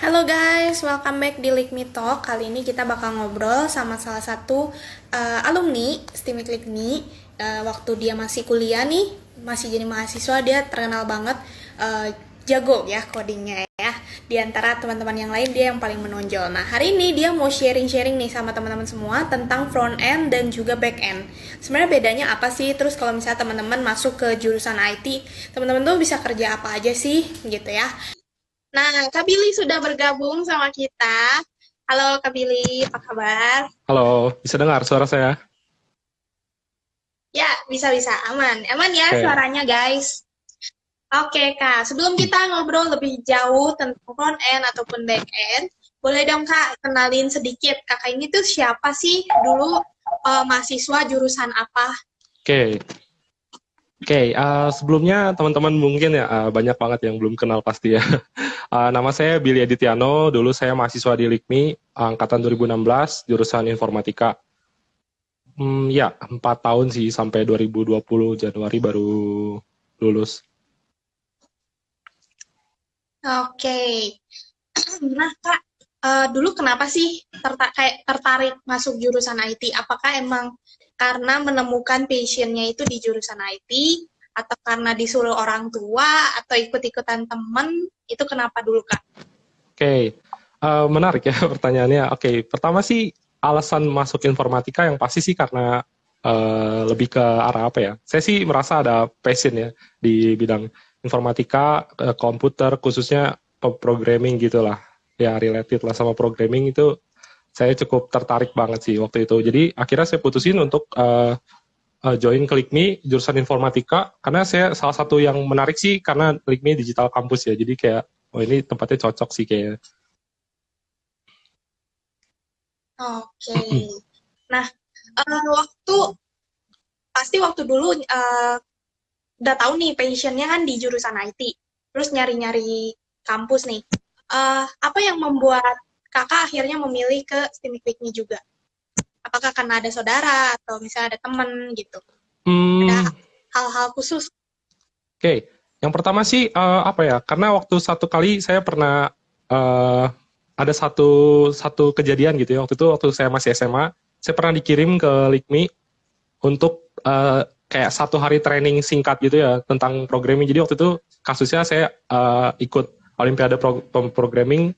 Halo guys, welcome back di Like Me Talk. Kali ini kita bakal ngobrol sama salah satu alumni STIMIK Likmi. Waktu dia masih kuliah nih, masih jadi mahasiswa, dia terkenal banget jago ya codingnya ya. Di antara teman-teman yang lain dia yang paling menonjol. Nah, hari ini dia mau sharing-sharing nih sama teman-teman semua tentang front end dan juga back end. Sebenarnya bedanya apa sih? Terus kalau misalnya teman-teman masuk ke jurusan IT, teman-teman tuh bisa kerja apa aja sih gitu ya. Nah, Kak Billy sudah bergabung sama kita. Halo Kak Billy, apa kabar? Halo, bisa dengar suara saya? Ya, bisa-bisa. Aman. Aman ya Oke. suaranya, guys. Oke, Kak. Sebelum kita ngobrol lebih jauh tentang front end ataupun back end, boleh dong, Kak, kenalin sedikit. Kakak ini tuh siapa sih dulu mahasiswa jurusan apa? Oke, oke. Sebelumnya teman-teman mungkin ya banyak banget yang belum kenal pasti ya. Nama saya Billy Adityanto. Dulu saya mahasiswa di LIKMI angkatan 2016, jurusan informatika. Ya, 4 tahun sih sampai 2020 Januari baru lulus. Oke. Nah, Kak, dulu kenapa sih tertarik masuk jurusan IT? Apakah emang karena menemukan passionnya itu di jurusan IT, atau karena disuruh orang tua, atau ikut-ikutan temen? Itu kenapa dulu, Kak? Oke, menarik ya pertanyaannya. Oke, pertama sih alasan masuk informatika yang pasti sih karena lebih ke arah apa ya? Saya sih merasa ada passion ya di bidang informatika, komputer, khususnya programming gitulah. Ya, related lah sama programming itu saya cukup tertarik banget sih waktu itu. Jadi akhirnya saya putusin untuk join ke LIKMI jurusan informatika karena saya salah satu yang menarik sih karena LIKMI digital kampus ya. Jadi kayak oh ini tempatnya cocok sih kayak. Oke. Nah, waktu pasti waktu dulu udah tahu nih passionnya kan di jurusan IT. Terus nyari-nyari kampus nih. Apa yang membuat kakak akhirnya memilih ke STIMIK juga? Apakah karena ada saudara atau misalnya ada temen gitu? Ada Hmm, hal-hal khusus? Oke, yang pertama sih apa ya? Karena waktu satu kali saya pernah ada satu satu kejadian gitu ya. Waktu saya masih SMA, saya pernah dikirim ke LIKMI untuk kayak 1 hari training singkat gitu ya tentang programming. Jadi waktu itu kasusnya saya ikut Olimpiade Programming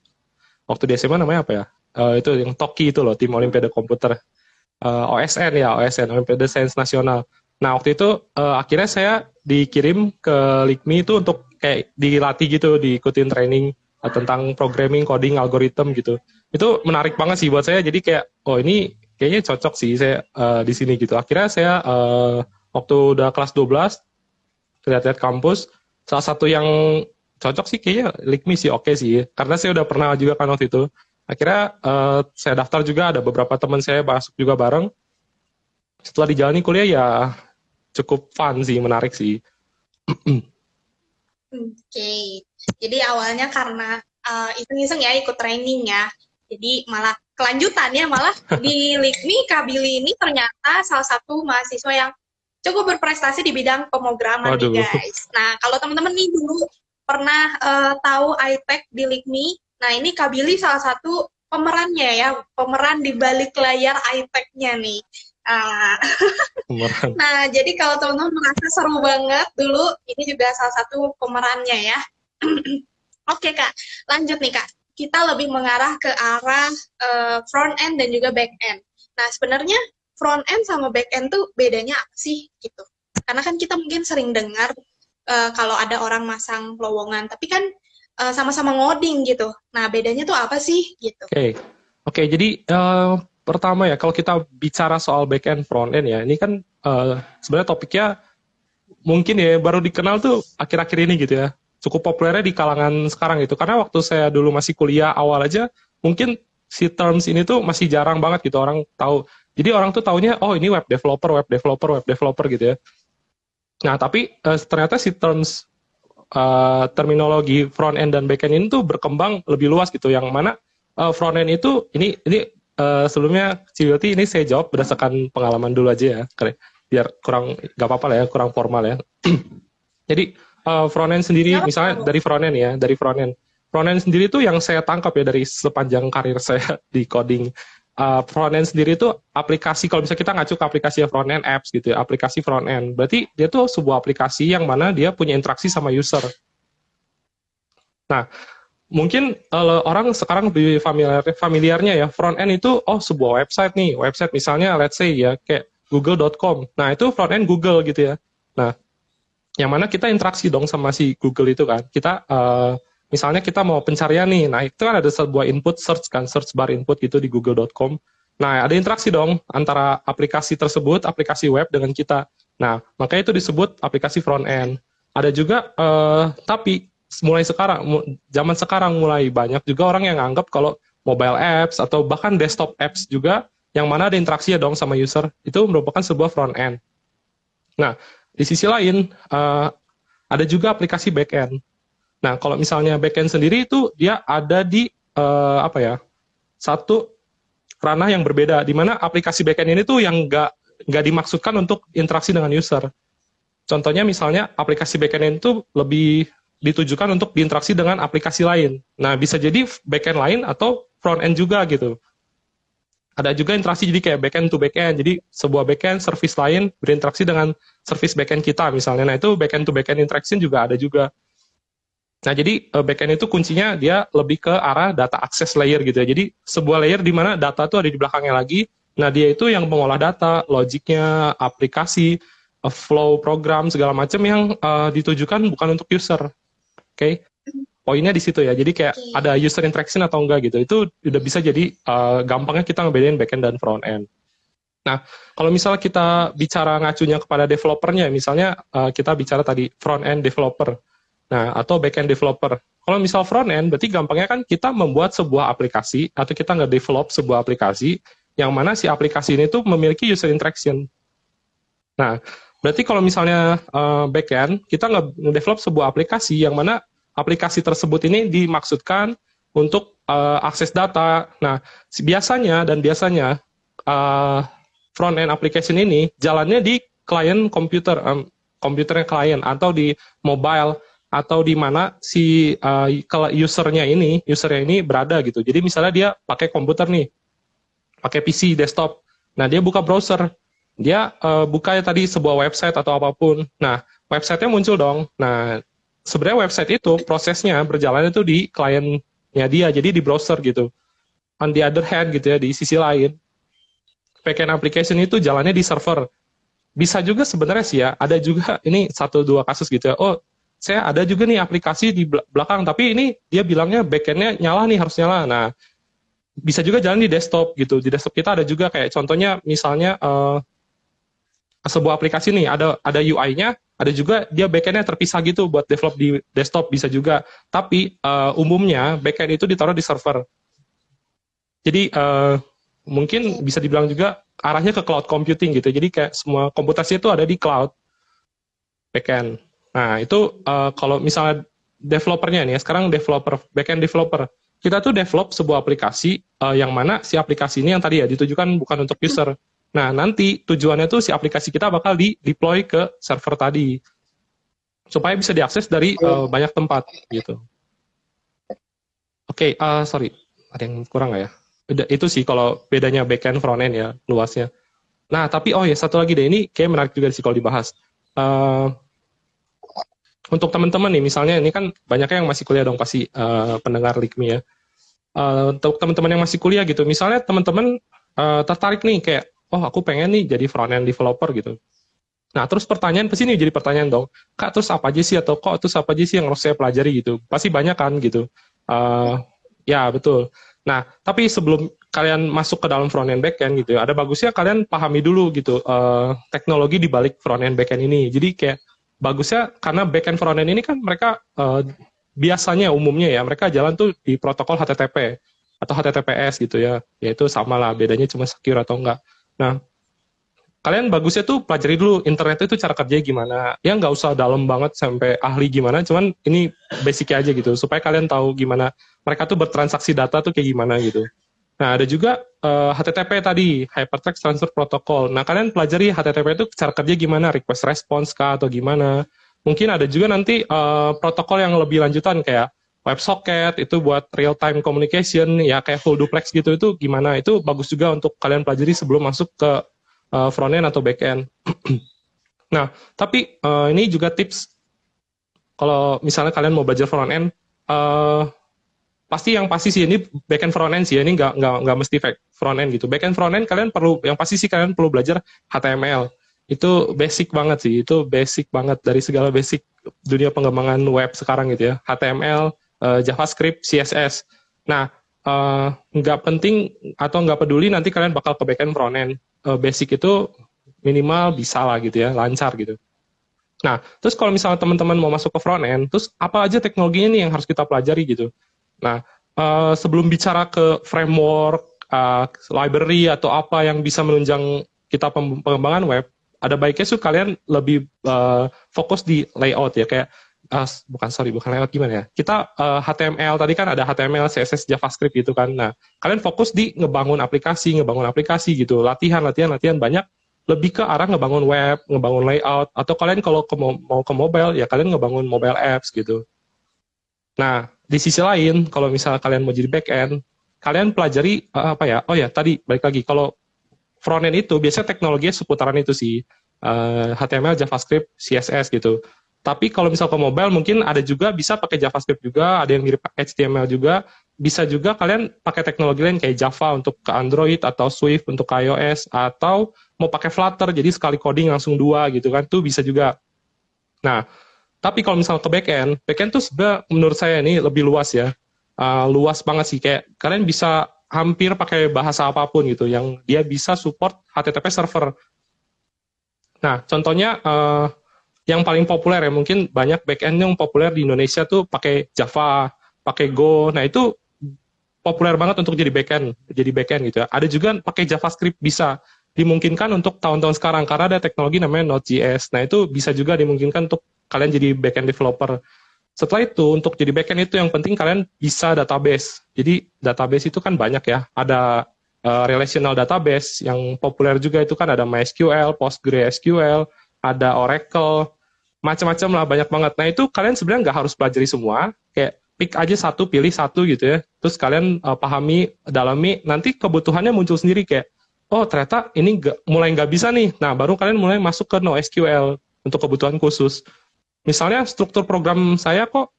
waktu di SMA namanya apa ya? Itu yang Toki itu loh, tim Olimpiade Komputer. OSN ya, OSN, Olimpiade Sains Nasional. Nah, waktu itu akhirnya saya dikirim ke LIKMI itu untuk kayak dilatih gitu, diikutin training tentang programming, coding, algoritma gitu. Itu menarik banget sih buat saya. Jadi kayak, oh ini kayaknya cocok sih saya di sini gitu. Akhirnya saya waktu udah kelas 12, lihat-lihat kampus, salah satu yang cocok sih kayaknya LIKMI sih oke sih. Karena saya udah pernah juga kan waktu itu. Akhirnya saya daftar juga, ada beberapa teman saya masuk juga bareng. Setelah dijalani kuliah ya cukup fun sih, menarik sih. Oke. Jadi awalnya karena iseng-iseng ya ikut training ya. Jadi malah kelanjutannya malah di LIKMI Kak Billy ini ternyata salah satu mahasiswa yang cukup berprestasi di bidang pemrograman nih Waduh, guys. Nah, kalau teman-teman nih dulu pernah tahu iTech di LIKMI, nah ini Kak Billy salah satu pemerannya ya, pemeran di balik layar iTech-nya nih. Ah, kemarin. Nah, jadi kalau teman-teman merasa seru banget dulu, ini juga salah satu pemerannya ya. Oke Kak, lanjut nih Kak. Kita lebih mengarah ke arah front end dan juga back end. Nah, sebenarnya front end sama back end tuh bedanya apa sih gitu? Karena kan kita mungkin sering dengar kalau ada orang masang lowongan, tapi kan sama-sama ngoding gitu. Nah, bedanya tuh apa sih gitu? Oke, oke. Jadi pertama ya, kalau kita bicara soal back end front end ya, ini kan sebenarnya topiknya mungkin ya baru dikenal tuh akhir-akhir ini gitu ya. Cukup populernya di kalangan sekarang gitu. Karena waktu saya dulu masih kuliah awal aja, mungkin si terms ini tuh masih jarang banget gitu orang tahu. Jadi orang tuh taunya, oh ini web developer, web developer, web developer gitu ya. Nah, tapi ternyata si terms terminologi front end dan back end ini tuh berkembang lebih luas gitu. Yang mana front end itu ini sebelumnya Ciwilti ini saya jawab berdasarkan pengalaman dulu aja ya, biar kurang nggak apa-apa lah ya, kurang formal ya. Jadi front end sendiri, Nggak misalnya apa-apa. dari front end ya, dari front end. Front-end sendiri itu yang saya tangkap ya dari sepanjang karir saya di coding. Front-end sendiri itu aplikasi, kalau misalnya kita ngacu ke aplikasi front-end apps gitu ya, aplikasi front-end. Berarti dia tuh sebuah aplikasi yang mana dia punya interaksi sama user. Nah, mungkin orang sekarang lebih familiarnya ya, front-end itu, oh sebuah website nih, website misalnya let's say ya, kayak google.com. Nah, itu front-end Google gitu ya. Nah, yang mana kita interaksi dong sama si Google itu kan. Kita misalnya kita mau pencarian nih, nah itu kan ada sebuah input search kan, search bar input gitu di google.com. Nah, ada interaksi dong antara aplikasi tersebut, aplikasi web dengan kita. Nah, makanya itu disebut aplikasi front end. Ada juga, tapi mulai sekarang, zaman sekarang mulai banyak juga orang yang anggap kalau mobile apps atau bahkan desktop apps juga, yang mana ada interaksi ya dong sama user, itu merupakan sebuah front end. Nah, di sisi lain, ada juga aplikasi back end. Nah, kalau misalnya backend sendiri itu dia ada di satu ranah yang berbeda, di mana aplikasi backend ini tuh yang nggak dimaksudkan untuk interaksi dengan user. Contohnya misalnya aplikasi backend itu lebih ditujukan untuk diinteraksi dengan aplikasi lain. Nah, bisa jadi backend lain atau front end juga gitu. Ada juga interaksi jadi kayak backend to backend. Jadi sebuah backend service lain berinteraksi dengan service backend kita misalnya. Nah, itu backend to backend interaction juga ada juga. Nah, jadi backend itu kuncinya dia lebih ke arah data access layer gitu ya. Jadi sebuah layer di mana data itu ada di belakangnya lagi. Nah, dia itu yang mengolah data, logiknya, aplikasi, flow program segala macam yang ditujukan bukan untuk user. Oke. Poinnya di situ ya. Jadi kayak ada user interaction atau enggak gitu. Itu udah bisa jadi gampangnya kita ngebedain backend dan front end. Nah, kalau misalnya kita bicara ngacunya kepada developernya, misalnya kita bicara tadi front end developer. Nah, atau backend developer. Kalau misal front end, berarti gampangnya kan kita membuat sebuah aplikasi atau kita nge-develop sebuah aplikasi yang mana si aplikasi ini tuh memiliki user interaction. Nah, berarti kalau misalnya backend, kita nge-develop sebuah aplikasi yang mana aplikasi tersebut ini dimaksudkan untuk akses data. Nah, biasanya front end application ini jalannya di klien komputer, komputernya klien atau di mobile atau di mana si usernya ini berada gitu. Jadi misalnya dia pakai komputer nih, pakai PC desktop. Nah, dia buka browser, dia buka tadi sebuah website atau apapun. Nah, websitenya muncul dong. Nah, sebenarnya website itu prosesnya berjalan itu di kliennya dia, jadi di browser gitu. On the other hand gitu ya, di sisi lain, backend application itu jalannya di server. Bisa juga sebenarnya sih ya, ada juga ini 1-2 kasus gitu ya. Oh, saya ada juga nih aplikasi di belakang, tapi ini dia bilangnya backend-nya nyala nih, harus nyala. Nah, bisa juga jalan di desktop gitu. Di desktop kita ada juga kayak contohnya misalnya sebuah aplikasi nih, ada UI-nya, ada juga dia backend-nya terpisah gitu buat develop di desktop, bisa juga. Tapi umumnya backend itu ditaruh di server. Jadi mungkin bisa dibilang juga arahnya ke cloud computing gitu. Jadi kayak semua komputasi itu ada di cloud backend. Nah, itu kalau misalnya developernya nih, sekarang backend developer, kita tuh develop sebuah aplikasi yang mana si aplikasi ini yang tadi ya ditujukan bukan untuk user. Nah, nanti tujuannya tuh si aplikasi kita bakal di-deploy ke server tadi, supaya bisa diakses dari banyak tempat gitu. Oke, sorry, ada yang kurang nggak ya? Itu sih kalau bedanya backend frontend ya, luasnya. Nah, tapi oh ya satu lagi deh, ini kayak menarik juga sih kalau dibahas. Untuk teman-teman nih, misalnya ini kan banyaknya yang masih kuliah dong pasti pendengar Likmi ya. Untuk teman-teman yang masih kuliah gitu, misalnya teman-teman tertarik nih kayak, oh aku pengen nih jadi front-end developer gitu. Nah terus pertanyaan pasti nih jadi pertanyaan dong, Kak terus apa aja sih atau kok terus apa aja sih yang harus saya pelajari gitu? Pasti banyak kan gitu. Ya betul. Nah tapi sebelum kalian masuk ke dalam front-end back-end gitu ya, ada bagusnya kalian pahami dulu gitu teknologi di balik front-end back-end ini. Jadi kayak bagusnya karena backend frontend ini kan mereka biasanya umumnya ya mereka jalan tuh di protokol HTTP atau HTTPS gitu ya, yaitu sama lah bedanya cuma secure atau enggak. Nah kalian bagusnya tuh pelajari dulu internet itu cara kerjanya gimana ya, nggak usah dalam banget sampai ahli gimana, cuman ini basicnya aja gitu supaya kalian tahu gimana mereka tuh bertransaksi data tuh kayak gimana gitu. Nah, ada juga HTTP tadi, Hypertext Transfer Protocol. Nah, kalian pelajari HTTP itu cara kerja gimana, request response kah atau gimana. Mungkin ada juga nanti protokol yang lebih lanjutan kayak WebSocket itu buat real time communication ya kayak full duplex gitu, itu gimana, itu bagus juga untuk kalian pelajari sebelum masuk ke front end atau back end. Nah, tapi ini juga tips kalau misalnya kalian mau belajar front end, pasti sih ini back end front end sih, ini nggak mesti front end gitu. Back end front end kalian perlu, yang pasti sih kalian perlu belajar HTML. Itu basic banget sih, itu basic banget dari segala basic dunia pengembangan web sekarang gitu ya. HTML, JavaScript, CSS. Nah, nggak penting atau nggak peduli nanti kalian bakal ke back end front end. Basic itu minimal bisa lah gitu ya, lancar gitu. Nah, terus kalau misalnya teman-teman mau masuk ke front end, terus apa aja teknologinya nih yang harus kita pelajari gitu. Nah, sebelum bicara ke framework, library atau apa yang bisa menunjang kita pengembangan web, ada baiknya kalian lebih fokus di layout ya, kayak bukan layout, gimana ya? Kita HTML tadi kan ada HTML, CSS, JavaScript gitu kan. Nah, kalian fokus di ngebangun aplikasi gitu, latihan banyak, lebih ke arah ngebangun web, ngebangun layout, atau kalian kalau mau ke mobile ya kalian ngebangun mobile apps gitu. Nah, di sisi lain, kalau misalnya kalian mau jadi back end, kalian pelajari apa ya? Oh ya, tadi balik lagi, kalau front end itu biasanya teknologinya seputaran itu sih, HTML, JavaScript, CSS gitu. Tapi kalau misal ke mobile mungkin ada juga bisa pakai JavaScript juga, ada yang mirip HTML juga, bisa juga kalian pakai teknologi lain kayak Java untuk ke Android atau Swift untuk ke iOS, atau mau pakai Flutter jadi sekali coding langsung 2 gitu kan, tuh bisa juga. Nah, tapi kalau misalnya ke back end tuh sebenarnya menurut saya ini lebih luas ya, luas banget sih, kayak kalian bisa hampir pakai bahasa apapun gitu, yang dia bisa support HTTP server. Nah, contohnya yang paling populer ya, mungkin banyak backend yang populer di Indonesia tuh pakai Java, pakai Go. Nah, itu populer banget untuk jadi backend gitu ya. Ada juga pakai JavaScript, bisa dimungkinkan untuk tahun-tahun sekarang karena ada teknologi namanya Node.js. Nah, itu bisa juga dimungkinkan untuk kalian jadi backend developer. Setelah itu, untuk jadi backend itu yang penting kalian bisa database. Jadi database itu kan banyak ya. Ada relational database yang populer juga itu kan ada MySQL, PostgreSQL, ada Oracle, macam-macam lah, banyak banget. Nah, itu kalian sebenarnya nggak harus pelajari semua. Kayak pick aja satu, pilih satu gitu ya. Terus kalian pahami, dalami, nanti kebutuhannya muncul sendiri kayak, oh ternyata ini mulai nggak bisa nih. Nah, baru kalian mulai masuk ke NoSQL untuk kebutuhan khusus. Misalnya struktur program saya kok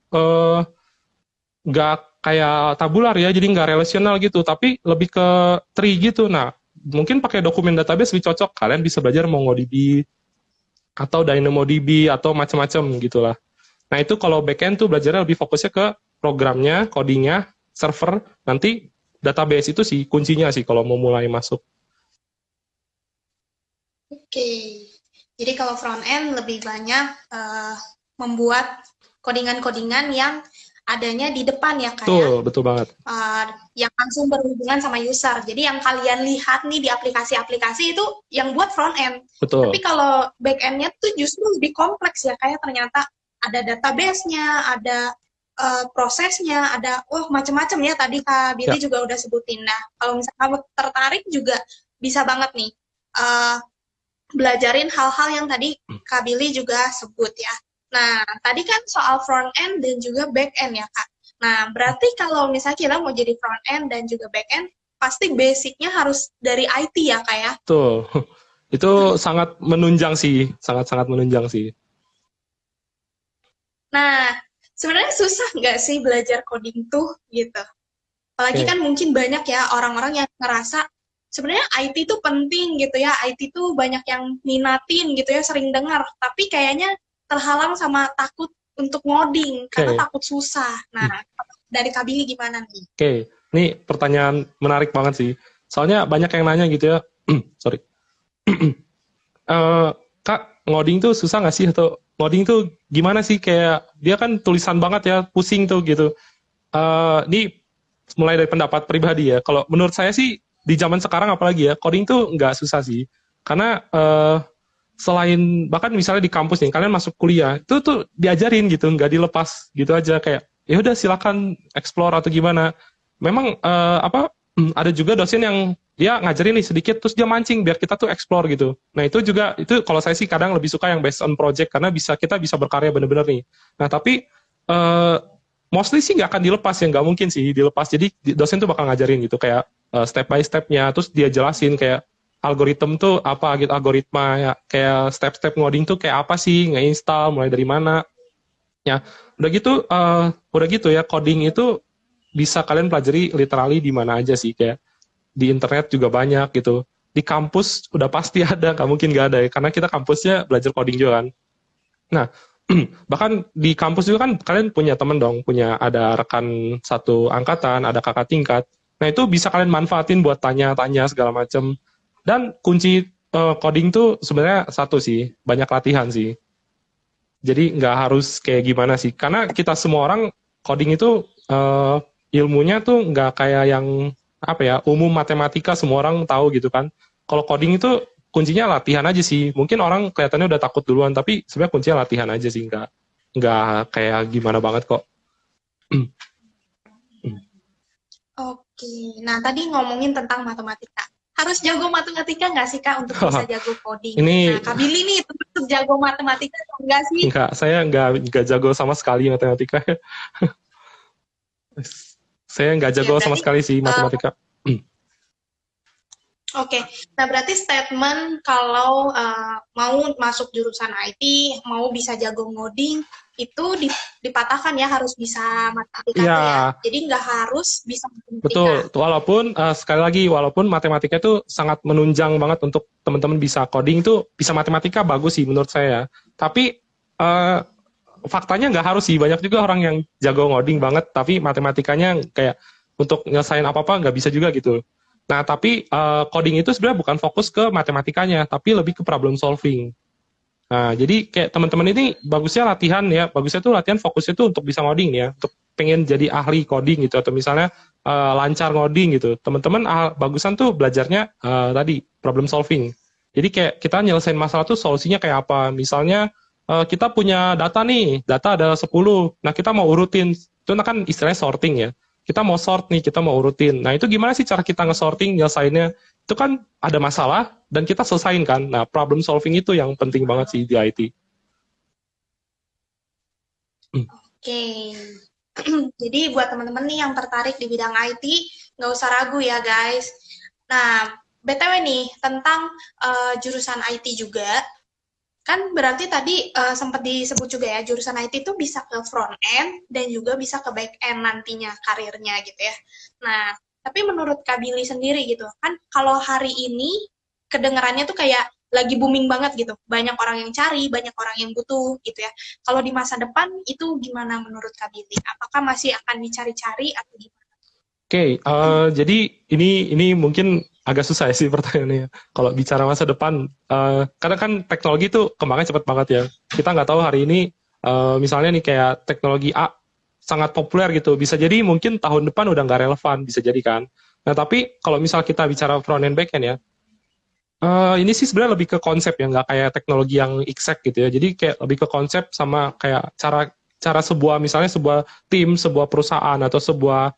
nggak kayak tabular ya, jadi nggak relasional gitu, tapi lebih ke tree gitu. Nah, mungkin pakai dokumen database lebih cocok. Kalian bisa belajar MongoDB atau DynamoDB atau macam-macam gitulah. Nah, itu kalau backend tuh belajarnya lebih fokusnya ke programnya, codingnya, server, nanti database itu sih kuncinya sih kalau mau mulai masuk. Oke, jadi kalau front end lebih banyak membuat kodingan-kodingan yang adanya di depan ya Kak. Betul banget. Yang langsung berhubungan sama user. Jadi yang kalian lihat nih di aplikasi-aplikasi itu yang buat front end. Betul. Tapi kalau back end-nya tuh justru lebih kompleks ya, kayak ternyata ada database-nya, ada prosesnya, ada macam-macam ya, tadi Kak Billy juga udah sebutin. Nah, kalau misalnya kamu tertarik juga bisa banget nih belajarin hal-hal yang tadi Kak Billy juga sebut ya. Nah, tadi kan soal front end dan juga back end ya, Kak. Nah, berarti kalau misalnya kita mau jadi front end dan juga back end, pasti basicnya harus dari IT ya, Kak ya? Tuh, itu sangat menunjang sih, sangat-sangat menunjang sih. Nah, sebenarnya susah nggak sih belajar coding tuh, gitu? Apalagi kan mungkin banyak ya orang-orang yang ngerasa, sebenarnya IT tuh penting gitu ya, IT tuh banyak yang minatin gitu ya, sering dengar, tapi kayaknya terhalang sama takut untuk ngoding karena takut susah. Nah, dari Kak Billy gimana nih? Oke, ini pertanyaan menarik banget sih. Soalnya banyak yang nanya gitu ya. Sorry. Kak, ngoding tuh susah nggak sih? Atau ngoding tuh gimana sih? Kayak dia kan tulisan banget ya, pusing tuh gitu. Ini mulai dari pendapat pribadi ya. Kalau menurut saya sih di zaman sekarang apalagi ya, coding tuh nggak susah sih. Karena selain bahkan misalnya di kampus nih, kalian masuk kuliah itu tuh diajarin gitu, nggak dilepas gitu aja, kayak ya udah silakan explore atau gimana. Memang ada juga dosen yang dia ngajarin nih sedikit terus dia mancing biar kita tuh explore gitu. Nah, itu juga, itu kalau saya sih kadang lebih suka yang based on project karena kita bisa berkarya bener-bener nih. Nah, tapi mostly sih nggak akan dilepas ya, nggak mungkin sih dilepas. Jadi dosen tuh bakal ngajarin gitu kayak step by stepnya, terus dia jelasin kayak algoritma tuh apa gitu, algoritma ya, kayak step-step ngoding tuh kayak apa sih, nge-install mulai dari mana ya. Udah gitu ya, coding itu bisa kalian pelajari literally di mana aja sih, kayak di internet juga banyak gitu. Di kampus udah pasti ada, nggak mungkin nggak ada ya, karena kita kampusnya belajar coding juga kan. Nah, bahkan di kampus juga kan kalian punya temen dong, punya ada rekan satu angkatan, ada kakak tingkat. Nah, itu bisa kalian manfaatin buat tanya-tanya segala macem. Dan kunci coding tuh sebenarnya satu sih, banyak latihan sih. Jadi nggak harus kayak gimana sih, karena kita semua orang coding itu ilmunya tuh nggak kayak yang apa ya, umum matematika semua orang tahu gitu kan. Kalau coding itu kuncinya latihan aja sih. Mungkin orang kelihatannya udah takut duluan, tapi sebenarnya kuncinya latihan aja sih, nggak kayak gimana banget kok. Oke, nah tadi ngomongin tentang matematika. Harus jago matematika nggak sih Kak untuk bisa jago coding? Ini Nah, Kak Billy nih termasuk jago matematika atau enggak sih? nggak, saya nggak jago sama sekali matematika. Saya nggak Ya jago sama berarti sekali sih matematika. Oke, nah berarti statement kalau mau masuk jurusan IT, mau bisa jago ngoding, itu dipatahkan ya harus bisa matematika Ya, tuh ya. Jadi nggak harus bisa matematika. betul. Walaupun sekali lagi, walaupun matematika itu sangat menunjang banget untuk teman-teman bisa coding, itu bisa matematika bagus sih menurut saya. Tapi eh, faktanya nggak harus sih. Banyak juga orang yang jago ngoding banget, tapi matematikanya kayak untuk nyelesain apa-apa nggak bisa juga gitu. Nah, tapi coding itu sebenarnya bukan fokus ke matematikanya, tapi lebih ke problem solving. Nah, jadi kayak teman-teman ini bagusnya latihan ya, bagusnya tuh latihan fokusnya tuh untuk bisa ngoding ya, untuk pengen jadi ahli coding gitu, atau misalnya lancar ngoding gitu. Teman-teman bagusan tuh belajarnya tadi problem solving. Jadi kayak kita nyelesain masalah tuh solusinya kayak apa. Misalnya kita punya data nih, data ada 10. Nah, kita mau urutin. Itu kan istilahnya sorting ya. Kita mau sort nih, kita mau urutin. Nah, itu gimana sih cara kita nge-sorting, nyelesainnya? Itu kan ada masalah, dan kita selesain kan. Nah, problem solving itu yang penting banget sih di IT. Oke, jadi buat teman-teman nih yang tertarik di bidang IT, nggak usah ragu ya guys. Nah, BTW nih, tentang jurusan IT juga, kan berarti tadi sempat disebut juga ya, jurusan IT itu bisa ke front end dan juga bisa ke back end nantinya karirnya gitu ya. Nah, tapi menurut Kak Billy sendiri gitu, kan kalau hari ini kedengarannya tuh kayak lagi booming banget gitu. Banyak orang yang cari, banyak orang yang butuh gitu ya. Kalau di masa depan itu gimana menurut Kak Billy? Apakah masih akan dicari-cari atau gimana? Oke, jadi ini mungkin agak susah sih pertanyaannya. Kalau bicara masa depan, karena kan teknologi itu kembangnya cepat banget ya. Kita nggak tahu hari ini, misalnya nih kayak teknologi A sangat populer gitu. Bisa jadi mungkin tahun depan udah nggak relevan, bisa jadi kan. Nah, tapi kalau misal kita bicara front end back end ya, ini sih sebenarnya lebih ke konsep ya, nggak kayak teknologi yang exact gitu ya. Jadi kayak lebih ke konsep sama kayak cara cara sebuah, misalnya sebuah tim, sebuah perusahaan atau sebuah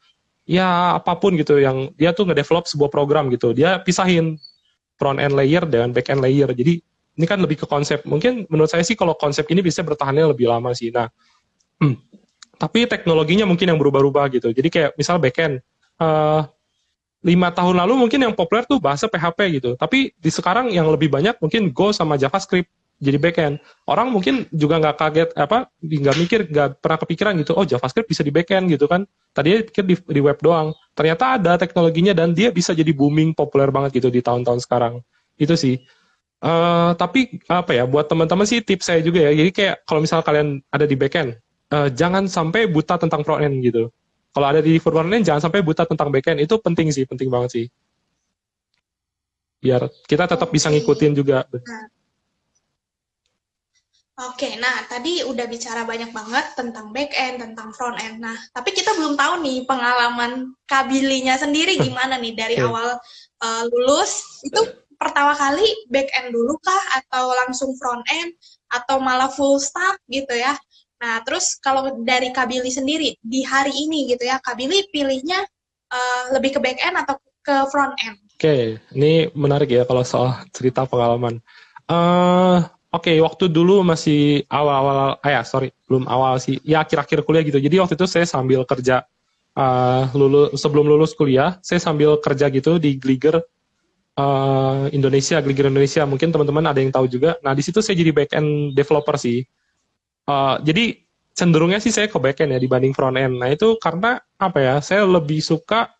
ya apapun gitu yang dia tuh ngedevelop sebuah program gitu. Dia pisahin front end layer dengan back end layer. Jadi ini kan lebih ke konsep. Mungkin menurut saya sih kalau konsep ini bisa bertahannya lebih lama sih. Nah, tapi teknologinya mungkin yang berubah-ubah gitu. Jadi kayak misal back end, 5 tahun lalu mungkin yang populer tuh bahasa PHP gitu. Tapi di sekarang yang lebih banyak mungkin Go sama JavaScript jadi backend. Orang mungkin juga nggak kaget nggak mikir, nggak pernah kepikiran gitu. Oh, JavaScript bisa di backend gitu kan? Tadinya pikir di web doang. Ternyata ada teknologinya dan dia bisa jadi booming populer banget gitu di tahun-tahun sekarang. Itu sih. Tapi apa ya, buat teman-teman sih tips saya juga ya. Jadi kayak kalau misal kalian ada di backend, jangan sampai buta tentang front end gitu. Kalau ada di front end jangan sampai buta tentang backend. Itu penting sih, penting banget sih. Biar kita tetap bisa ngikutin juga. Oke, nah tadi udah bicara banyak banget tentang back end, tentang front end. Nah, tapi kita belum tahu nih pengalaman Kabilinya sendiri gimana nih dari Oke. awal lulus itu pertama kali back end dulu kah atau langsung front end atau malah full stack gitu ya. Nah, terus kalau dari Kabili sendiri di hari ini gitu ya, Kabili pilihnya lebih ke back end atau ke front end? Oke, ini menarik ya kalau soal cerita pengalaman. Oke, waktu dulu masih awal-awal, sorry, belum awal sih, ya akhir-akhir kuliah gitu. Jadi waktu itu saya sambil kerja, sebelum lulus kuliah, saya sambil kerja gitu di Gliger Indonesia, Gliger Indonesia. Mungkin teman-teman ada yang tahu juga. Nah, di situ saya jadi back-end developer sih. Jadi cenderungnya sih saya ke back-end ya dibanding front-end. Nah, itu karena apa ya, saya lebih suka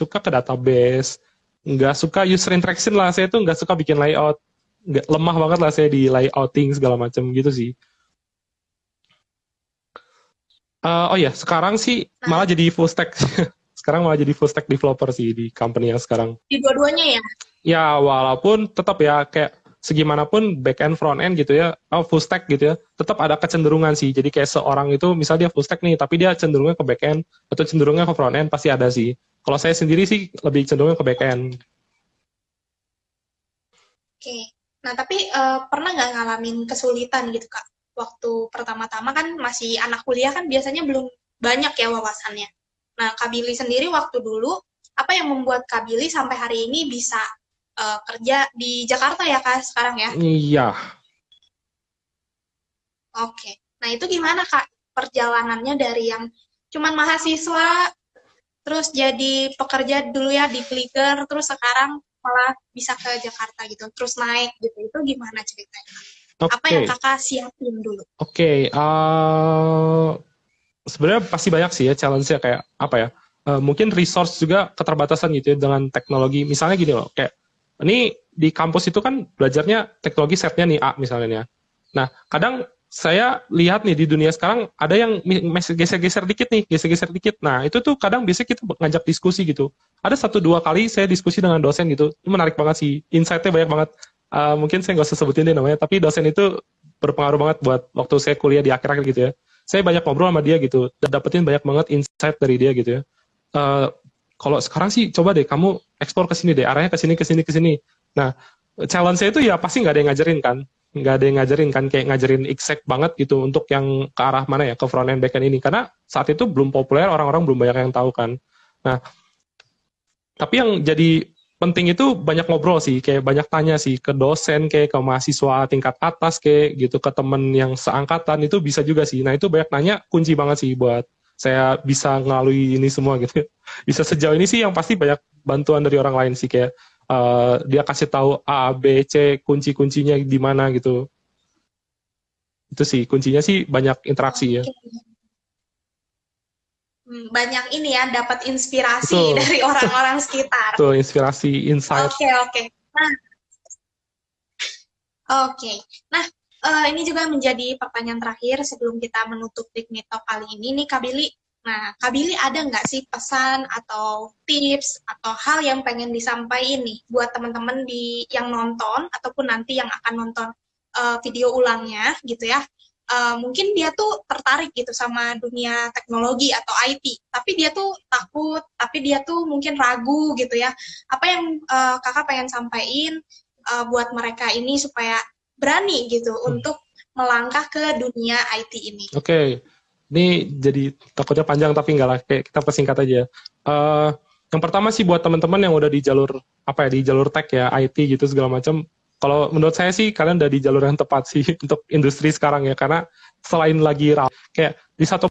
ke database, nggak suka user interaction lah. Saya tuh nggak suka bikin layout, nggak, lemah banget lah saya di layouting segala macam gitu sih. Oh ya, sekarang sih malah Nah, jadi full stack. Sekarang malah jadi full stack developer sih di company yang sekarang. di dua-duanya ya. Ya, walaupun tetap ya kayak segimanapun back end front end gitu ya, full stack gitu ya, tetap ada kecenderungan sih. Jadi kayak seorang itu misalnya dia full stack nih, tapi dia cenderungnya ke back end atau cenderungnya ke front end pasti ada sih. Kalau saya sendiri sih lebih cenderungnya ke back end. Oke. Nah, tapi pernah nggak ngalamin kesulitan gitu, Kak? Waktu pertama-tama kan masih anak kuliah kan biasanya belum banyak ya wawasannya. Nah, Kak Billy sendiri waktu dulu, apa yang membuat Kak Billy sampai hari ini bisa kerja di Jakarta ya, Kak, sekarang ya? Iya, Oke. Nah, itu gimana, Kak, perjalanannya dari yang cuman mahasiswa, terus jadi pekerja dulu ya di Flickr, terus sekarang malah bisa ke Jakarta gitu, terus naik gitu. Itu gimana ceritanya? Apa yang oke, Kakak siapin dulu? oke. Sebenarnya pasti banyak sih ya challenge-nya kayak apa ya? Mungkin resource juga keterbatasan gitu ya dengan teknologi. Misalnya gini loh, kayak ini di kampus itu kan belajarnya teknologi setnya nih A misalnya ya. Nah, kadang saya lihat nih di dunia sekarang ada yang geser-geser dikit nih, geser-geser dikit. Nah, itu tuh kadang biasanya kita ngajak diskusi gitu. Ada satu dua kali saya diskusi dengan dosen gitu. Itu menarik banget sih. Insight-nya banyak banget. Mungkin saya nggak usah sebutin deh namanya, tapi dosen itu berpengaruh banget buat waktu saya kuliah di akhir-akhir gitu ya. Saya banyak ngobrol sama dia gitu, dan dapetin banyak banget insight dari dia gitu ya. Eh, Kalau sekarang sih coba deh kamu eksplor ke sini deh, arahnya ke sini, ke sini, ke sini. Nah, challenge saya itu ya pasti nggak ada yang ngajarin kan, nggak ada yang ngajarin kan, kayak ngajarin exact banget gitu untuk yang ke arah mana ya, ke front end back end ini, karena saat itu belum populer, orang-orang belum banyak yang tahu kan. Nah, tapi yang jadi penting itu banyak ngobrol sih, kayak banyak tanya sih ke dosen, kayak ke mahasiswa tingkat atas, kayak gitu, ke temen yang seangkatan itu bisa juga sih. Nah, itu banyak nanya kunci banget sih buat saya bisa ngelalui ini semua gitu. Bisa sejauh ini sih yang pasti banyak bantuan dari orang lain sih, kayak dia kasih tahu A, B, C, kunci-kuncinya di mana gitu. Itu sih kuncinya sih banyak interaksi ya. Oke. Banyak ini ya, dapat inspirasi Betul, dari orang-orang sekitar. betul inspirasi, insight. Oke, oke. Nah, oke. Nah, ini juga menjadi pertanyaan terakhir sebelum kita menutup Piknik Talk kali ini nih, Kak Billy. Nah, Kak Billy ada nggak sih pesan atau tips atau hal yang pengen disampaikan nih buat teman-teman yang nonton ataupun nanti yang akan nonton video ulangnya gitu ya? Mungkin dia tuh tertarik gitu sama dunia teknologi atau IT, tapi dia tuh takut, tapi dia tuh mungkin ragu gitu ya. Apa yang kakak pengen sampaikan buat mereka ini supaya berani gitu untuk melangkah ke dunia IT ini. Oke, ini jadi takutnya panjang tapi enggak lah, kayak kita persingkat aja. Eh, yang pertama sih buat teman-teman yang udah di jalur apa ya, di jalur tech ya, IT gitu segala macam. Kalau menurut saya sih kalian udah di jalur yang tepat sih untuk industri sekarang ya, karena selain lagi kayak di satu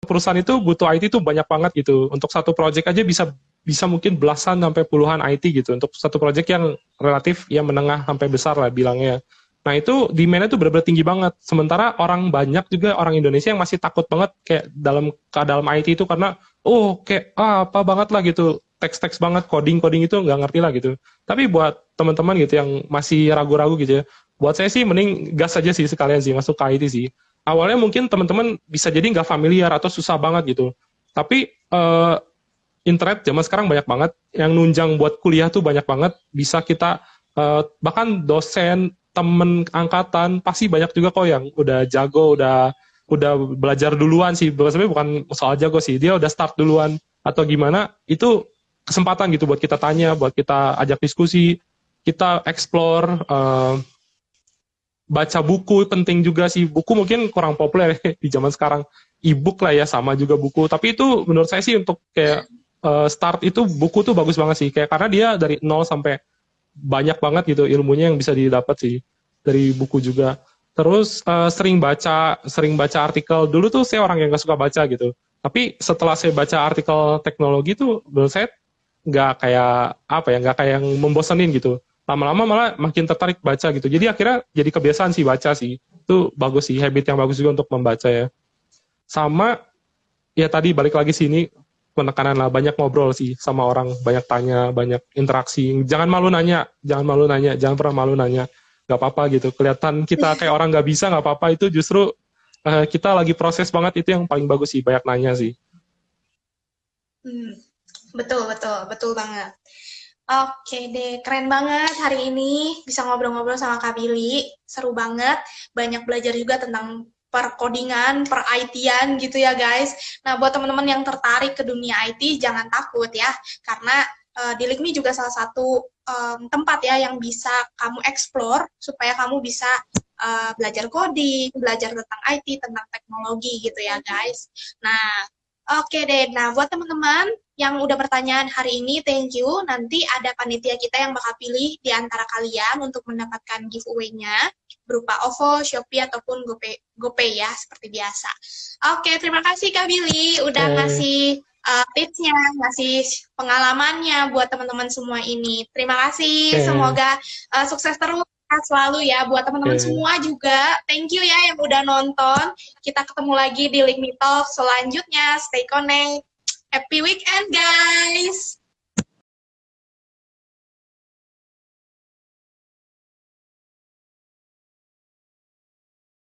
perusahaan itu butuh IT itu banyak banget gitu. Untuk satu project aja bisa bisa mungkin belasan sampai puluhan IT gitu untuk satu project yang relatif ya menengah sampai besar lah bilangnya. Nah itu demand-nya tuh benar-benar tinggi banget. Sementara orang banyak juga orang Indonesia yang masih takut banget kayak dalam IT itu karena kayak apa banget lah gitu. Teks-teks banget, coding-coding itu nggak ngerti lah gitu. Tapi buat teman-teman gitu yang masih ragu-ragu gitu ya, buat saya sih mending gas aja sih sekalian sih masuk ke IT sih. Awalnya mungkin teman-teman bisa jadi nggak familiar atau susah banget gitu. Tapi internet zaman sekarang banyak banget yang nunjang buat kuliah tuh banyak banget, bisa kita bahkan dosen temen angkatan pasti banyak juga kok yang udah jago, udah belajar duluan sih. Sebenarnya bukan soal jago sih, dia udah start duluan atau gimana. Itu kesempatan gitu buat kita tanya, buat kita ajak diskusi, kita explore, baca buku penting juga sih. Buku mungkin kurang populer di zaman sekarang, e-book lah ya, sama juga buku. Tapi itu menurut saya sih untuk kayak start itu buku tuh bagus banget sih, kayak karena dia dari nol sampai banyak banget gitu ilmunya yang bisa didapat sih dari buku juga. Terus sering baca artikel. Dulu tuh saya orang yang nggak suka baca gitu. Tapi setelah saya baca artikel teknologi tuh menurut saya nggak kayak apa ya, nggak kayak yang membosanin gitu. Lama-lama malah makin tertarik baca gitu. Jadi akhirnya jadi kebiasaan sih baca sih. Itu bagus sih, habit yang bagus juga untuk membaca ya. Sama ya tadi balik lagi sini penekanan lah, banyak ngobrol sih sama orang, banyak tanya, banyak interaksi. Jangan malu nanya, jangan pernah malu nanya. Gak apa-apa gitu. Kelihatan kita kayak orang gak bisa, gak apa-apa. Itu justru kita lagi proses banget, itu yang paling bagus sih, banyak nanya sih. Betul, betul, betul banget. Oke deh, keren banget hari ini bisa ngobrol-ngobrol sama Kak Billy. Seru banget, banyak belajar juga tentang perkodingan, per IT-an gitu ya guys. Nah, buat teman-teman yang tertarik ke dunia IT, jangan takut ya, karena di LIKMI juga salah satu tempat ya yang bisa kamu explore supaya kamu bisa belajar coding, belajar tentang IT, tentang teknologi gitu ya guys. Nah, oke deh. Nah, buat teman-teman yang udah pertanyaan hari ini, thank you. Nanti ada panitia kita yang bakal pilih di antara kalian untuk mendapatkan giveaway-nya berupa OVO, Shopee, ataupun GoPay ya, seperti biasa. Oke, terima kasih Kak Billy udah ngasih tipsnya, ngasih pengalamannya buat teman-teman semua ini. Terima kasih, semoga sukses terus selalu ya buat teman-teman semua juga. Thank you ya yang udah nonton. Kita ketemu lagi di LIKMI Talk selanjutnya. Stay connect. Happy weekend guys.